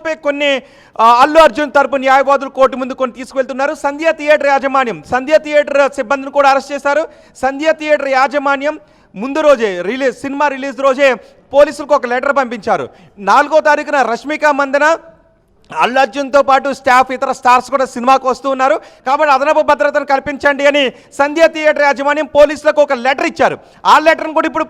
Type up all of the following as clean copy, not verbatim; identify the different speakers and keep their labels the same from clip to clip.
Speaker 1: కొన్ని అల్లు అర్జున్ తరపు న్యాయవాదులు కోర్టు ముందు కొన్ని తీసుకువెళ్తున్నారు. సంధ్య థియేటర్ యాజమాన్యం సంధ్య థియేటర్ సిబ్బందిని కూడా అరెస్ట్ చేశారు. సంధ్య థియేటర్ యాజమాన్యం ముందు రోజే సినిమా రిలీజ్ రోజే పోలీసులకు ఒక లెటర్ పంపించారు. 4వ తారీఖున రష్మిక మందన అల్లు అర్జున్తో పాటు స్టాఫ్ ఇతర స్టార్స్ కూడా సినిమాకు వస్తూ ఉన్నారు కాబట్టి అదనపు భద్రతను కల్పించండి అని సంధ్య థియేటర్ యాజమాన్యం పోలీసులకు ఒక లెటర్ ఇచ్చారు. ఆ లెటర్ను కూడా ఇప్పుడు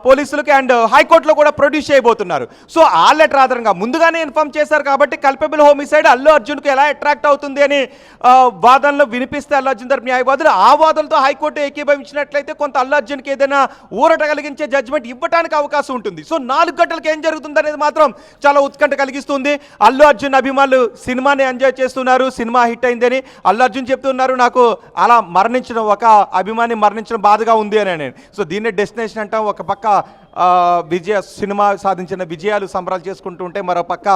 Speaker 1: పోలీసులకి అండ్ హైకోర్టులో కూడా ప్రొడ్యూస్ చేయబోతున్నారు. సో ఆ లెటర్ ఆధారంగా ముందుగానే ఇన్ఫార్మ్ చేశారు కాబట్టి కల్పబుల్ హోమిసైడ్ అల్లు అర్జున్కు ఎలా అట్రాక్ట్ అవుతుంది అని వాదనలు వినిపిస్తే అల్లు అర్జున్ తరపు న్యాయవాదులు ఆ వాదనలతో హైకోర్టు ఏకీభవించినట్లయితే కొంత అల్లు అర్జున్కి ఏదైనా ఊరట కలిగించే జడ్జిమెంట్ ఇవ్వడానికి అవకాశం ఉంటుంది. సో 4 గంటలకు ఏం జరుగుతుంది అనేది మాత్రం చాలా ఉత్కంఠ కలిగిస్తుంది. అల్లు అర్జున్ అభిమానులు సినిమాని ఎంజాయ్ చేస్తున్నారు. సినిమా హిట్ అయిందని అల్లు అర్జున్ చెప్తున్నారు. నాకు అలా మరణించడం ఒక అభిమాని మరణించడం బాధగా ఉంది అని నేను. సో దీన్నే డెస్టినేషన్ అంటాం. ఒక పక్క సినిమా సాధించిన విజయాలు సంబరాలు చేసుకుంటూ ఉంటే మరో పక్క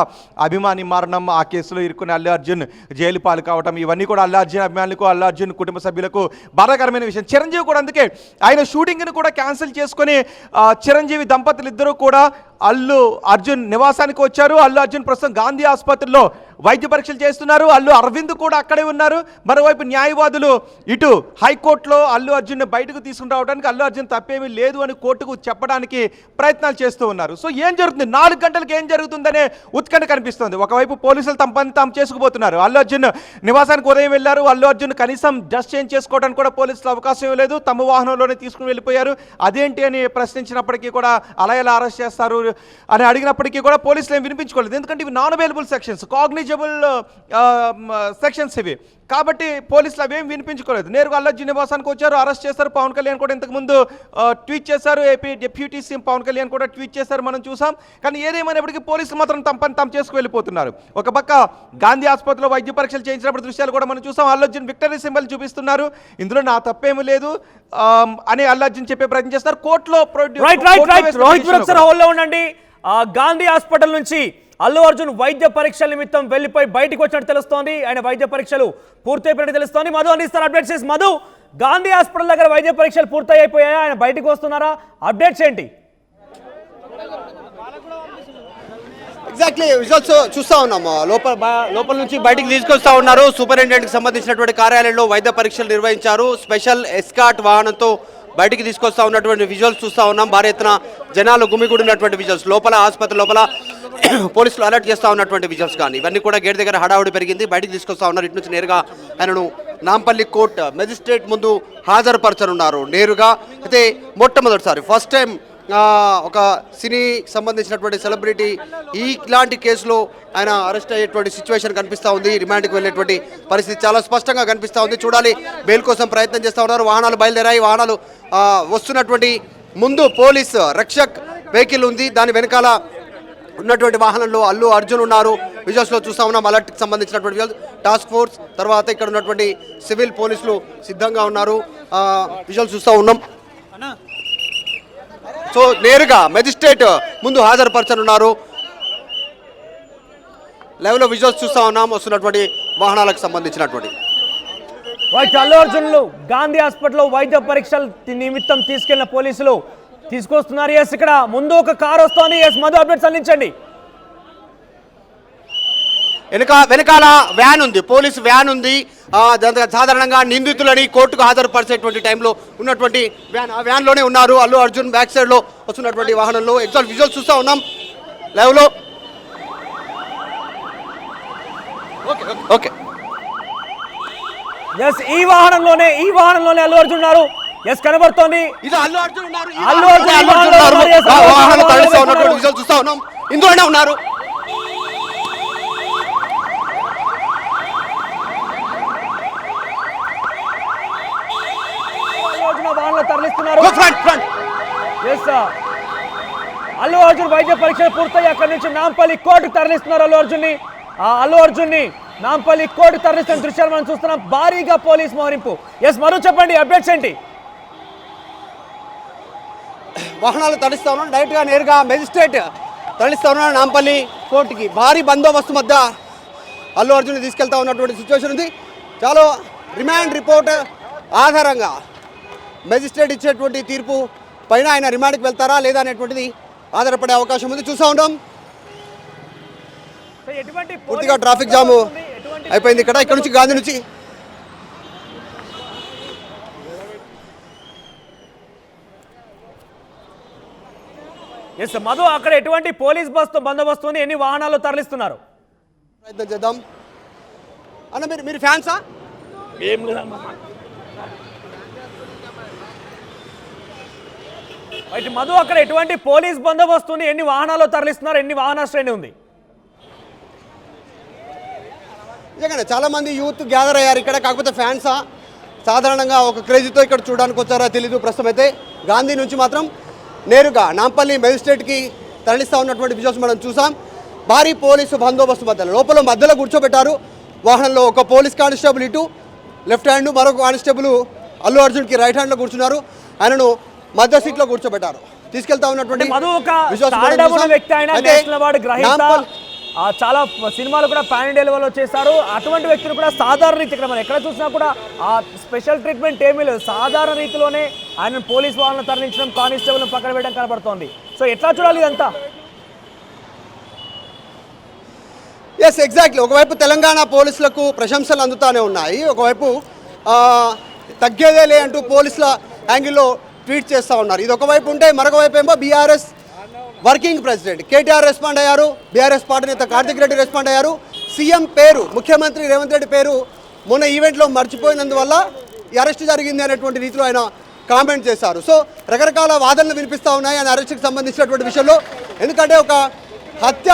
Speaker 1: అభిమాని మరణం, ఆ కేసులో ఇరుక్కుని అల్లు అర్జున్ జైలు పాలు కావటం, ఇవన్నీ కూడా అల్లు అర్జున్ అభిమానులకు అల్లు అర్జున్ కుటుంబ సభ్యులకు బాధాకరమైన విషయం. చిరంజీవి కూడా అందుకే ఆయన షూటింగ్ని కూడా క్యాన్సిల్ చేసుకొని చిరంజీవి దంపతులు ఇద్దరూ కూడా అల్లు అర్జున్ నివాసానికి వచ్చారు. అల్లు అర్జున్ ప్రస్తుతం గాంధీ ఆసుపత్రిలో వైద్య పరీక్షలు చేస్తున్నారు. అల్లు అరవింద్ కూడా అక్కడే ఉన్నారు. మరోవైపు న్యాయవాదులు ఇటు హైకోర్టులో అల్లు అర్జున్ని బయటకు తీసుకుని రావడానికి అల్లు అర్జున్ తప్పేమీ లేదు అని కోర్టుకు చెప్పడానికి ప్రయత్నాలు చేస్తూ ఉన్నారు. సో ఏం జరుగుతుంది, 4 గంటలకు ఏం జరుగుతుందనే ఉత్కంఠ కనిపిస్తుంది. ఒకవైపు పోలీసులు తమ పని తాము చేసుకుపోతున్నారు. అల్లు అర్జున్ నివాసానికి ఉదయం వెళ్ళారు. అల్లు అర్జున్ కనీసం డ్రెస్ చేంజ్ చేసుకోవడానికి కూడా పోలీసులు అవకాశం ఇవ్వలేదు. తమ వాహనంలోనే తీసుకుని వెళ్ళిపోయారు. అదేంటి అని ప్రశ్నించినప్పటికీ కూడా అలా ఎలా అరెస్ట్ చేస్తారు అని అడిగినప్పటికీ కూడా పోలీసులు ఏం వినిపించుకోలేదు. ఎందుకంటే ఇవి non available sections, cognisable sections ఇవి కాబట్టి పోలీసులు అవేం వినిపించుకోలేదు. నేరుగా అల్లు అర్జున్ నివాసానికి వచ్చారు, అరెస్ట్ చేశారు. పవన్ కళ్యాణ్ కూడా ఇంతకుముందు ట్వీట్ చేశారు. AP deputy CM Pawan Kalyan కూడా ట్వీట్ చేశారు, మనం చూసాం. కానీ ఏదేమైనప్పటికీ పోలీసులు మాత్రం తమ పని తాము చేసుకు వెళ్ళిపోతున్నారు. ఒక పక్క గాంధీ ఆసుపత్రిలో వైద్య పరీక్షలు చేయించినప్పుడు దృశ్యాలు కూడా మనం చూసాం. అల్లు అర్జున్ విక్టరీ సింబల్ చూపిస్తున్నారు. ఇందులో నా తప్పేమీ లేదు అని అల్లు అర్జున్ చెప్పే ప్రయత్నం చేస్తారు. కోర్టులో
Speaker 2: ఉండండి. గాంధీ హాస్పిటల్ నుంచి అల్లు అర్జున్ వైద్య పరీక్షల నిమిత్తం వెళ్లిపోయి బయటకు వచ్చినట్టు తెలుస్తోంది. ఆయన వైద్య పరీక్షలు పూర్తయిపోయినట్టు తెలుస్తోంది. మధు అందిస్తారు అప్డేట్స్ చేసి. మధు, గాంధీ హాస్పిటల్ దగ్గర వైద్య పరీక్షలు పూర్తయిపోయాయా? ఆయన బయటకు వస్తున్నారా? అప్డేట్స్ ఏంటి?
Speaker 3: ఎగ్జాక్ట్లీ విజువల్స్ చూస్తూ ఉన్నాము. లోపల నుంచి బయటికి తీసుకొస్తా ఉన్నారు. సూపరింటెండెంట్కి సంబంధించినటువంటి కార్యాలయంలో వైద్య పరీక్షలు నిర్వహించారు. స్పెషల్ ఎస్కాట్ వాహనంతో బయటికి తీసుకొస్తా ఉన్నటువంటి విజువల్స్ చూస్తూ ఉన్నాం. భారీ ఎత్తున జనాలు గుమిగూడినటువంటి విజువల్స్, లోపల ఆసుపత్రి లోపల పోలీసులు అలర్ట్ చేస్తూ ఉన్నటువంటి విజువల్స్ కానీ ఇవన్నీ కూడా గేట్ దగ్గర హడావుడి పెరిగింది. బయటికి తీసుకొస్తా ఉన్నారు. ఇటు నుంచి నేరుగా ఆయనను నాంపల్లి కోర్టు మెజిస్ట్రేట్ ముందు హాజరుపరచనున్నారు నేరుగా. అయితే మొట్టమొదటిసారి ఫస్ట్ టైం ఒక సినీ సంబంధించినటువంటి సెలబ్రిటీ ఇలాంటి కేసులో ఆయన అరెస్ట్ అయ్యేటువంటి సిచ్యువేషన్ కనిపిస్తూ ఉంది. రిమాండ్కి వెళ్ళేటువంటి పరిస్థితి చాలా స్పష్టంగా కనిపిస్తూ ఉంది. చూడాలి, బెయిల్ కోసం ప్రయత్నం చేస్తూ ఉన్నారు. వాహనాలు బయలుదేరాయి. వాహనాలు వస్తున్నటువంటి ముందు పోలీస్ రక్షక్ వెహికల్ ఉంది. దాని వెనకాల ఉన్నటువంటి వాహనంలో అల్లు అర్జున్ ఉన్నారు. విజువల్స్లో చూస్తూ ఉన్నాం. అలర్ట్కి సంబంధించినటువంటి విజువల్స్, టాస్క్ ఫోర్స్, తర్వాత ఇక్కడ ఉన్నటువంటి సివిల్ పోలీసులు సిద్ధంగా ఉన్నారు. విజువల్స్ చూస్తూ ఉన్నాం. సో నేరుగా మెజిస్ట్రేట్ ముందు హాజరుపరచనున్నారు. లైవ్లో విజువల్స్ చూస్తూ ఉన్నాం వస్తున్నటువంటి వాహనాలకు సంబంధించినటువంటి.
Speaker 2: అల్లు అర్జున్లు గాంధీ హాస్పిటల్లో వైద్య పరీక్షల నిమిత్తం తీసుకెళ్లిన పోలీసులు తీసుకొస్తున్నారు. ఎస్, ఇక్కడ ముందు ఒక కారు వస్తోంది. ఎస్ మధు, అప్డేట్స్ అందించండి.
Speaker 3: వెనకాల వ్యాన్ ఉంది, పోలీసు వ్యాన్ ఉంది. సాధారణంగా నిందితులని కోర్టుకు హాజరుపరిచేటువంటి టైంలో ఉన్నటువంటి వ్యాన్, ఆ వ్యాన్లోనే ఉన్నారు అల్లు అర్జున్. బ్యాక్ సైడ్లో వస్తున్నటువంటి వాహనంలో ఎగ్జాక్ట్ విజువల్స్ చూస్తూ ఉన్నాం లైవ్లో. ఓకే,
Speaker 2: ఎస్, ఈ వాహనంలోనే అల్లు అర్జున్ ఉన్నారు. ఎస్, కనబడుతోంది.
Speaker 3: అల్లు అర్జున్ చూస్తూ ఉన్నాం. ఇందులోనే ఉన్నారు.
Speaker 2: తరలిస్తున్నారు. అల్లు అర్జున్ వైద్య పరీక్షలు పూర్తయి అక్కడి నుంచి నాంపల్లి కోర్టుకు తరలిస్తున్నారు. అల్లు అర్జున్ని నాంపల్లి కోర్టు తరలిస్తున్న దృశ్యాలు మనం చూస్తున్నాం. భారీగా పోలీస్ మోహరింపు. ఎస్ మరో చెప్పండి, అప్డేట్స్ ఏంటి?
Speaker 3: వాహనాలు తరలిస్తా ఉన్నాం. డైరెక్ట్గా నేరుగా మెజిస్ట్రేట్ తరలిస్తా ఉన్నాను నాంపల్లి కోర్టుకి. భారీ బందోబస్తు మధ్య అల్లు అర్జున్ తీసుకెళ్తా ఉన్నటువంటి సిచ్యువేషన్ ఉంది. చాలా రిమాండ్ రిపోర్ట్ ఆధారంగా మెజిస్ట్రేట్ ఇచ్చేటువంటి తీర్పు పైన ఆయన రిమాండ్కి వెళ్తారా లేదా అనేటువంటిది ఆధారపడే అవకాశం ఉంది. చూస్తూ ఉంటాం.
Speaker 2: ఎటువంటి
Speaker 3: పూర్తిగా ట్రాఫిక్ జాము అయిపోయింది ఇక్కడ నుంచి గాంధీ నుంచి
Speaker 2: ఎస్ మధు, అక్కడ ఎటువంటి పోలీస్ బందోబస్తు ఎన్ని వాహనాలు తరలిస్తున్నారు?
Speaker 3: ప్రయత్నం చేద్దాం అన్న. మీరు ఫ్యాన్సా?
Speaker 4: ఏం లేదమ్మా.
Speaker 2: అయితే మధు, అక్కడ ఎటువంటి పోలీస్ బందోబస్తుని ఎన్ని వాహనాలు తరలిస్తున్నారు? ఎన్ని వాహన శ్రేణి ఉంది?
Speaker 3: నిజంగానే చాలా మంది యూత్ గ్యాదర్ అయ్యారు ఇక్కడ. కాకపోతే ఫ్యాన్సా సాధారణంగా ఒక క్రేజీతో ఇక్కడ చూడడానికి వచ్చారా తెలీదు. ప్రస్తుతం అయితే గాంధీ నుంచి మాత్రం నేరుగా నాంపల్లి మెజిస్ట్రేట్కి తరలిస్తూ ఉన్నటువంటి విజువల్స్ మనం చూసాం. భారీ పోలీసు బందోబస్తు మధ్యలో కూర్చోబెట్టారు. వాహనంలో ఒక పోలీస్ కానిస్టేబుల్ ఇటు లెఫ్ట్ హ్యాండ్, మరొక కానిస్టేబుల్ అల్లు అర్జున్కి రైట్ హ్యాండ్లో కూర్చున్నారు. ఆయనను మధ్య సీట్లో కూర్చోబెట్టారు. తీసుకెళ్తా ఉన్నటువంటి
Speaker 2: చాలా సినిమాలు కూడా పాన్ ఇండియా లెవెల్లో చేశారు. అటువంటి వ్యక్తులు కూడా సాధారణ రీతి ఇక్కడ మనం ఎక్కడ చూసినా కూడా ఆ స్పెషల్ ట్రీట్మెంట్ ఏమీ లేదు. సాధారణ రీతిలోనే ఆయన పోలీస్ వాళ్ళని తరలించడం, కానిస్టేబుల్ పక్కన వేయడం కనబడుతోంది. సో ఎట్లా చూడాలి ఇదంతా?
Speaker 3: Yes, exactly. ఒకవైపు తెలంగాణ పోలీసులకు ప్రశంసలు అందుతానే ఉన్నాయి, ఒకవైపు తగ్గేదేలే అంటూ పోలీసుల యాంగిల్లో ట్వీట్ చేస్తూ ఉన్నారు. ఇది ఒకవైపు ఉంటే మరొక వైపు ఏమో BRS working president KTR respond అయ్యారు. బీఆర్ఎస్ పార్టీ నేత కార్తిక్ రెడ్డి రెస్పాండ్ అయ్యారు. సీఎం పేరు, ముఖ్యమంత్రి రేవంత్ రెడ్డి పేరు మొన్న ఈవెంట్లో మర్చిపోయినందువల్ల ఈ అరెస్ట్ జరిగింది అనేటువంటి రీతిలో ఆయన కామెంట్ చేశారు. సో రకరకాల వాదనలు వినిపిస్తూ ఉన్నాయి ఆయన అరెస్ట్కి సంబంధించినటువంటి విషయంలో. ఎందుకంటే ఒక హత్య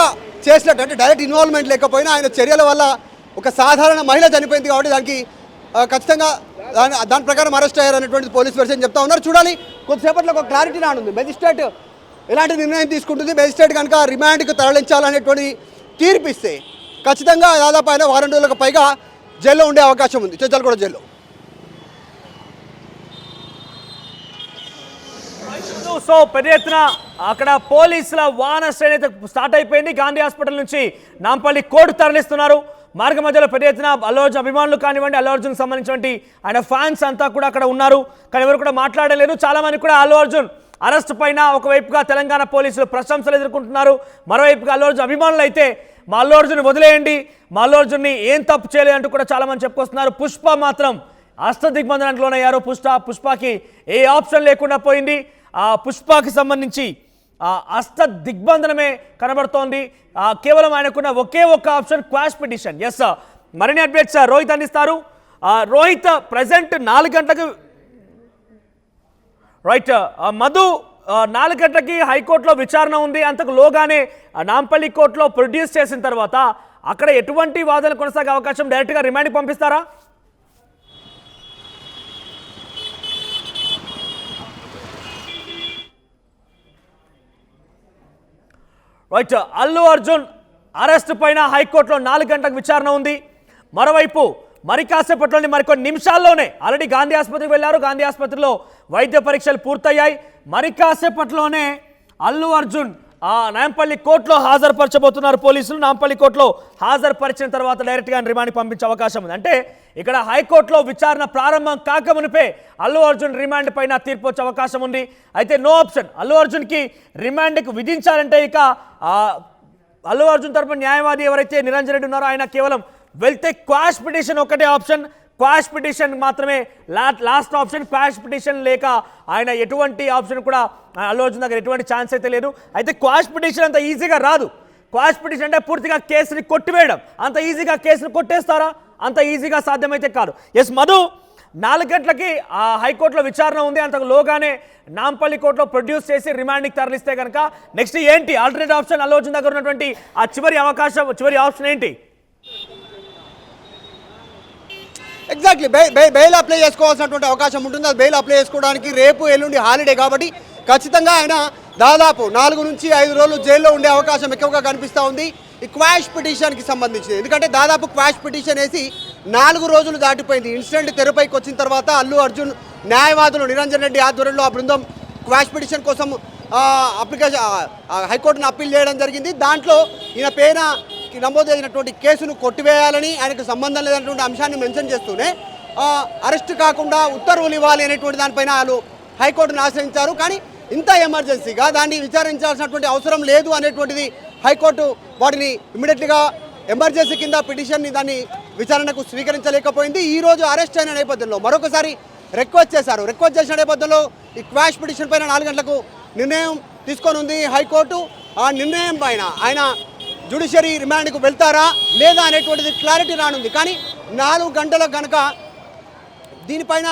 Speaker 3: చేసినట్టు అంటే డైరెక్ట్ ఇన్వాల్వ్మెంట్ లేకపోయినా ఆయన చర్యల వల్ల ఒక సాధారణ మహిళ చనిపోయింది కాబట్టి దానికి ఖచ్చితంగా దాని ప్రకారం అరెస్ట్ అయ్యారనేటువంటి పోలీస్ వర్షన్ చెప్తా ఉన్నారు. చూడాలి, కొద్దిసేపట్లో ఒక క్లారిటీ రానుంది. మెజిస్ట్రేట్ ఎలాంటి నిర్ణయం తీసుకుంటుంది, మెజిస్ట్రేట్ కనుక రిమాండ్కి తరలించాలనేటువంటి తీర్పు ఇస్తే ఖచ్చితంగా దాదాపు ఆయన వారం రోజులకు పైగా జైల్లో ఉండే అవకాశం ఉంది, చెంచల్గూడ జైల్లో.
Speaker 2: సో పెద్ద ఎత్తున అక్కడ పోలీసుల వాహన శ్రేణి స్టార్ట్ అయిపోయింది. గాంధీ హాస్పిటల్ నుంచి నాంపల్లి కోర్టు తరలిస్తున్నారు. మార్గ మధ్యలో పెద్ద ఎత్తున అల్లు అర్జున్ అభిమానులు కానివ్వండి, అల్లు అర్జున్ సంబంధించినటువంటి ఆయన ఫ్యాన్స్ అంతా కూడా అక్కడ ఉన్నారు. కానీ ఎవరు కూడా మాట్లాడలేదు. చాలా మంది కూడా అల్లు అర్జున్ అరెస్ట్ పైన ఒకవైపుగా తెలంగాణ పోలీసులు ప్రశంసలు ఎదుర్కొంటున్నారు, మరోవైపుగా అల్లు అర్జున్ అభిమానులు అయితే మా అల్లు అర్జున్ వదిలేయండి, మా అల్లు అర్జున్ని ఏం తప్పు చేయలేదు అంటూ కూడా చాలా మంది చెప్పుకొస్తున్నారు. పుష్ప మాత్రం అష్టదిగ్బంధనంలోనే అయ్యారు. పుష్పకి ఏ ఆప్షన్ లేకుండా పోయింది. ఆ పుష్పకి సంబంధించి అష్ట దిగ్బంధనమే కనబడుతోంది. కేవలం ఆయనకున్న ఒకే ఒక్క ఆప్షన్ క్వాష్ పిటిషన్. ఎస్, మరిన్ని అప్డేట్స్ రోహిత్ అందిస్తారు. రోహిత్, ప్రజెంట్ 4 గంటలకు రైట్ మధు 4 గంటలకి హైకోర్టులో విచారణ ఉంది. అంతకు లోగానే నాంపల్లి కోర్టులో ప్రొడ్యూస్ చేసిన తర్వాత అక్కడ ఎటువంటి వాదనలు కొనసాగే అవకాశం? డైరెక్ట్గా రిమాండ్కి పంపిస్తారా? రైట్, అల్లు అర్జున్ అరెస్ట్ పైన హైకోర్టులో 4 గంటలకు విచారణ ఉంది. మరోవైపు మరి కాసేపట్లోని మరికొన్ని నిమిషాల్లోనే ఆల్రెడీ గాంధీ ఆసుపత్రికి వెళ్ళారు. గాంధీ ఆసుపత్రిలో వైద్య పరీక్షలు పూర్తయ్యాయి. మరి కాసేపట్లోనే అల్లు అర్జున్ నాంపల్లి కోర్టులో హాజరుపరచబోతున్నారు పోలీసులు. నాంపల్లి కోర్టులో హాజరుపరిచిన తర్వాత డైరెక్ట్గా రిమాండ్కి పంపించే అవకాశం ఉంది. అంటే ఇక్కడ హైకోర్టులో విచారణ ప్రారంభం కాకమునిపే అల్లు అర్జున్ రిమాండ్ పైన తీర్పు వచ్చే అవకాశం ఉంది. అయితే నో ఆప్షన్. అల్లు అర్జున్కి రిమాండ్కి విధించాలంటే ఇక అల్లు అర్జున్ తరపున న్యాయవాది ఎవరైతే నిరంజన్ రెడ్డి ఉన్నారో ఆయన కేవలం వెళ్తే క్వాష్ పిటిషన్ ఒకటే ఆప్షన్. క్వాష్ పిటిషన్ మాత్రమే లాస్ట్ ఆప్షన్. క్వాష్ పిటిషన్ లేక ఆయన ఎటువంటి ఆప్షన్ కూడా అల్లు అర్జున్ దగ్గర ఎటువంటి ఛాన్స్ అయితే లేదు. అయితే క్వాష్ పిటిషన్ అంత ఈజీగా రాదు. క్వాష్ పిటిషన్ అంటే పూర్తిగా కేసుని కొట్టివేయడం. అంత ఈజీగా కేసును కొట్టేస్తారా? అంత ఈజీగా సాధ్యమైతే కాదు. ఎస్ మధు, 4 గంటలకి హైకోర్టులో విచారణ ఉంది. అంతకు లోగానే నాంపల్లి కోర్టులో ప్రొడ్యూస్ చేసి రిమాండ్కి తరలిస్తే కనుక నెక్స్ట్ ఏంటి ఆల్టర్నేట్ ఆప్షన్? అల్లు అర్జున్ దగ్గర ఉన్నటువంటి ఆ చివరి ఆప్షన్ ఏంటి?
Speaker 3: ఎగ్జాక్ట్లీ, బెయిల్ అప్లై చేసుకోవాల్సినటువంటి అవకాశం ఉంటుంది. అది బెయిల్ అప్లై చేసుకోవడానికి రేపు ఎల్లుండి హాలిడే కాబట్టి ఖచ్చితంగా ఆయన దాదాపు 4 నుంచి 5 రోజులు జైల్లో ఉండే అవకాశం ఎక్కువగా కనిపిస్తూ ఉంది ఈ క్వాష్ పిటిషన్కి సంబంధించింది. ఎందుకంటే దాదాపు క్వాష్ పిటిషన్ వేసి 4 రోజులు దాటిపోయింది. ఇన్సిడెంట్ తెరపైకి వచ్చిన తర్వాత అల్లు అర్జున్ న్యాయవాదులు నిరంజన్ రెడ్డి ఆధ్వర్యంలో ఆ బృందం క్వాష్ పిటిషన్ కోసం అప్లికేషన్ హైకోర్టును అప్పీల్ చేయడం జరిగింది. దాంట్లో ఈయన పైన నమోదైనటువంటి కేసును కొట్టివేయాలని, ఆయనకు సంబంధం లేనటువంటి అంశాన్ని మెన్షన్ చేస్తూనే అరెస్ట్ కాకుండా ఉత్తర్వులు ఇవ్వాలి అనేటువంటి దానిపైన వాళ్ళు హైకోర్టును ఆశ్రయించారు. కానీ ఇంత ఎమర్జెన్సీగా దాన్ని విచారించాల్సినటువంటి అవసరం లేదు అనేటువంటిది హైకోర్టు వాటిని ఇమ్మీడియట్గా ఎమర్జెన్సీ కింద పిటిషన్ని దాన్ని విచారణకు స్వీకరించలేకపోయింది. ఈ రోజు అరెస్ట్ అయిన నేపథ్యంలో మరొకసారి రిక్వెస్ట్ చేశారు. రిక్వెస్ట్ చేసిన నేపథ్యంలో ఈ క్వాష్ పిటిషన్ పైన 4 గంటలకు నిర్ణయం తీసుకొని ఉంది హైకోర్టు. ఆ నిర్ణయం పైన ఆయన జ్యుడిషియరీ రిమాండ్కు వెళ్తారా లేదా అనేటువంటిది క్లారిటీ రానుంది. కానీ 4 గంటలకు కనుక దీనిపైన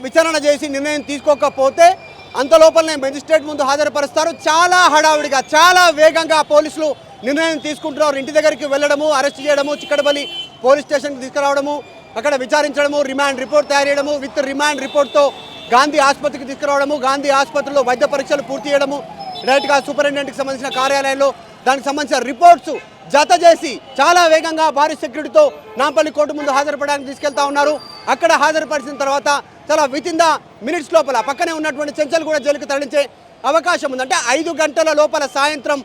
Speaker 3: విచారణ చేసి నిర్ణయం తీసుకోకపోతే అంత లోపలనే మెజిస్ట్రేట్ ముందు హాజరుపరుస్తారు. చాలా హడావుడిగా చాలా వేగంగా పోలీసులు నిర్ణయం తీసుకుంటున్నారు. ఇంటి దగ్గరికి వెళ్ళడము, అరెస్ట్ చేయడము, చిక్కడపల్లి పోలీస్ స్టేషన్కి తీసుకురావడము, అక్కడ విచారించడము, రిమాండ్ రిపోర్ట్ తయారు చేయడము, విత్ రిమాండ్ రిపోర్ట్తో గాంధీ ఆసుపత్రికి తీసుకురావడము, గాంధీ ఆసుపత్రిలో వైద్య పరీక్షలు పూర్తి చేయడము, డైరెక్ట్గా సూపరింటెండెంట్కి సంబంధించిన కార్యాలయంలో దానికి సంబంధించిన రిపోర్ట్స్ జత చేసి చాలా వేగంగా భారీ సెక్యూరిటీతో నాంపల్లి కోర్టు ముందు హాజరుపడడానికి తీసుకెళ్తా ఉన్నారు. అక్కడ హాజరుపరిచిన తర్వాత చాలా విత్ ఇన్ ద మినిట్స్ లోపల పక్కనే ఉన్నటువంటి చెంచల్ కూడా జైలుకు తరలించే అవకాశం ఉంది. అంటే 5 గంటల లోపల సాయంత్రం